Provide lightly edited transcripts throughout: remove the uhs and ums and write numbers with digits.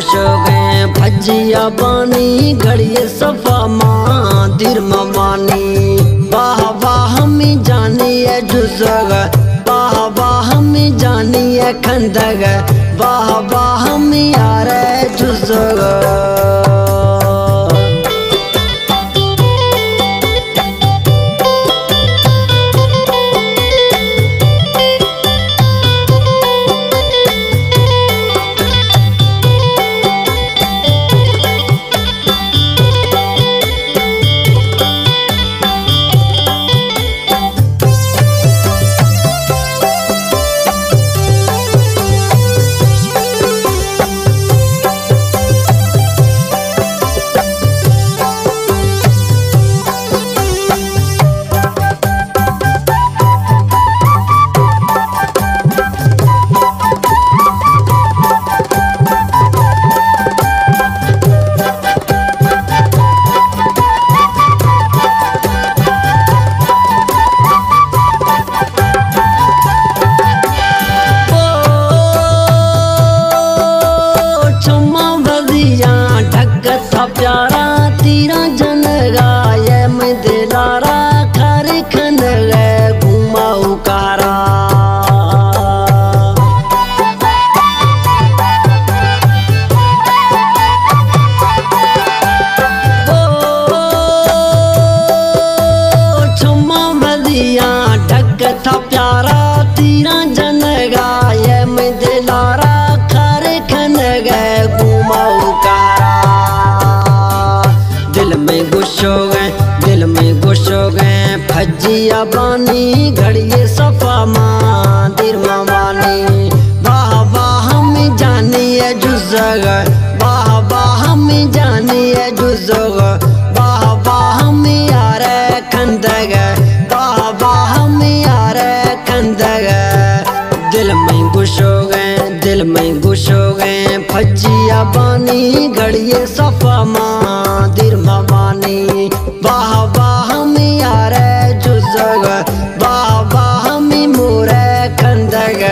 गुस्सो गए भजिया बानी घड़िए सफा माँ दिर मवानी वाह वाह हमें जानी है जुजग वाह वाह हमें जानी है खंदग वाह वाह हमें यार है जुजग प्यारा तीरा जन गाय में दिलारा खर खन गए घुमा उकारा छुमा बदिया ढक था प्यारा तीरा जन गाय में दिलारा खर खन गए घुमा उकारा दिल में गुस्सो गए भजिया बानी घड़िए सफा माँ दिर मवानी वाह वाह हमें जानी है जुजग वाह वाह हमें जानी है जुजग वाह वाह हमें यार है खंदग वाह वाह हमें यार है खंदग दिल में गुस्सो गए भजिया बानी घड़िए सफा माँ दिर मवानी वाह वाह हमें यार है जुजग वाह वाह हमें मोर है खंदग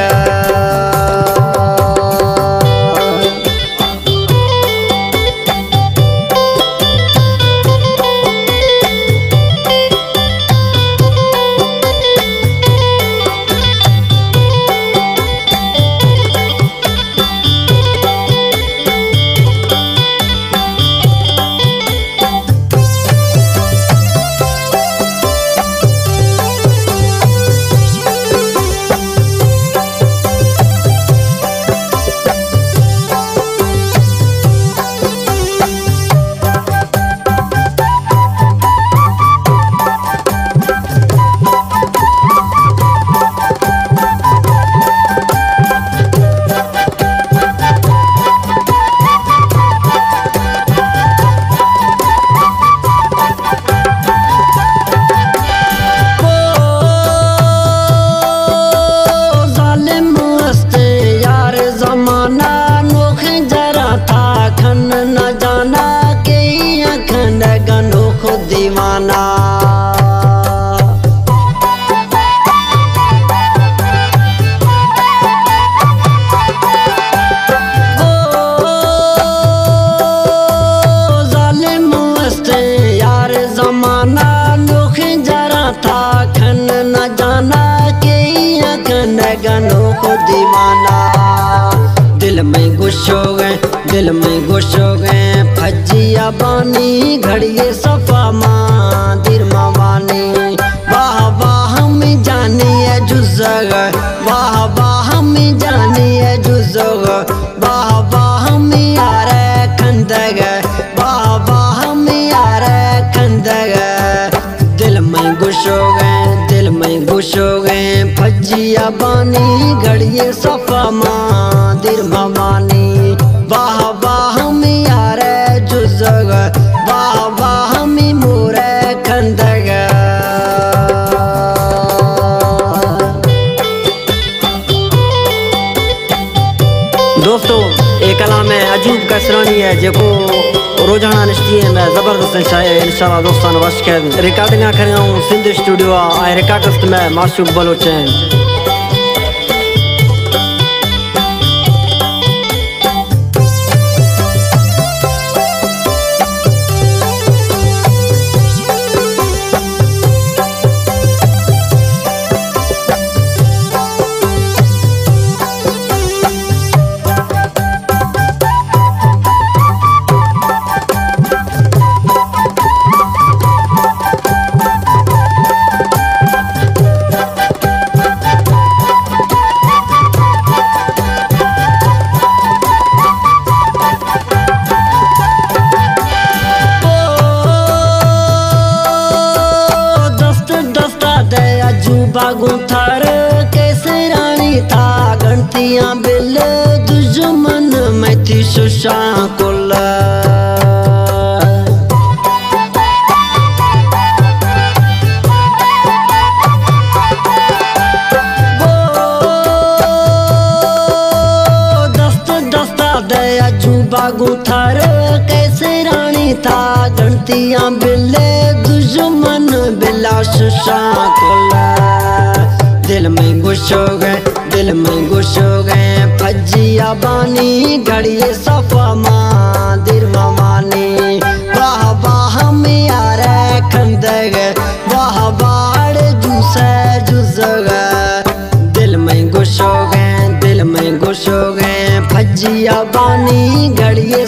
न जाना के अखंड गनो खुद दीवाना जालिम मस्त यार जमाना दुख जरा था खन न जाना के अखंड गनो खुद दीवाना दिल में गुस्सो गए भजिया बानी घड़िए सफा माँ दिर मवानी वाह वाह हमें जानी है जुजग वाह वाह हमें जानी है जुजग वाह वाह हमें यार है खंदग वाह वाह हमें यार है खंदग दिल में गुस्सो गए भजिया बानी घड़िए सफा माँ दिर मवानी वाह वाह हमें यार है जुजग वाह वाह हमें मोर है खंदग दोस्तों एक कलाम है अजूब कसरानी है जो रोजाना नश्ती है मैं जबरदस्त शायर इंशाल्लाह दोस्तान वश कर रिकॉर्डिंग करूँ सिंध स्टूडियो आए रिकॉर्डिस्ट में माशूक बलोचन सुशा कुल बागू थार कैसे रानी था गणतियां बिल्ले दुश्मन बिला सुशा कोला दिल में घुस हो गए दिल में घुस हो गए फजिया बानी घड़िए सफा माँ दिल मानी वाह वाह में आ रहे खंद गए वाह बाड़ जूसे जुस गए दिल में घुस हो गए दिल में घुस हो गए फजिया बानी घड़िए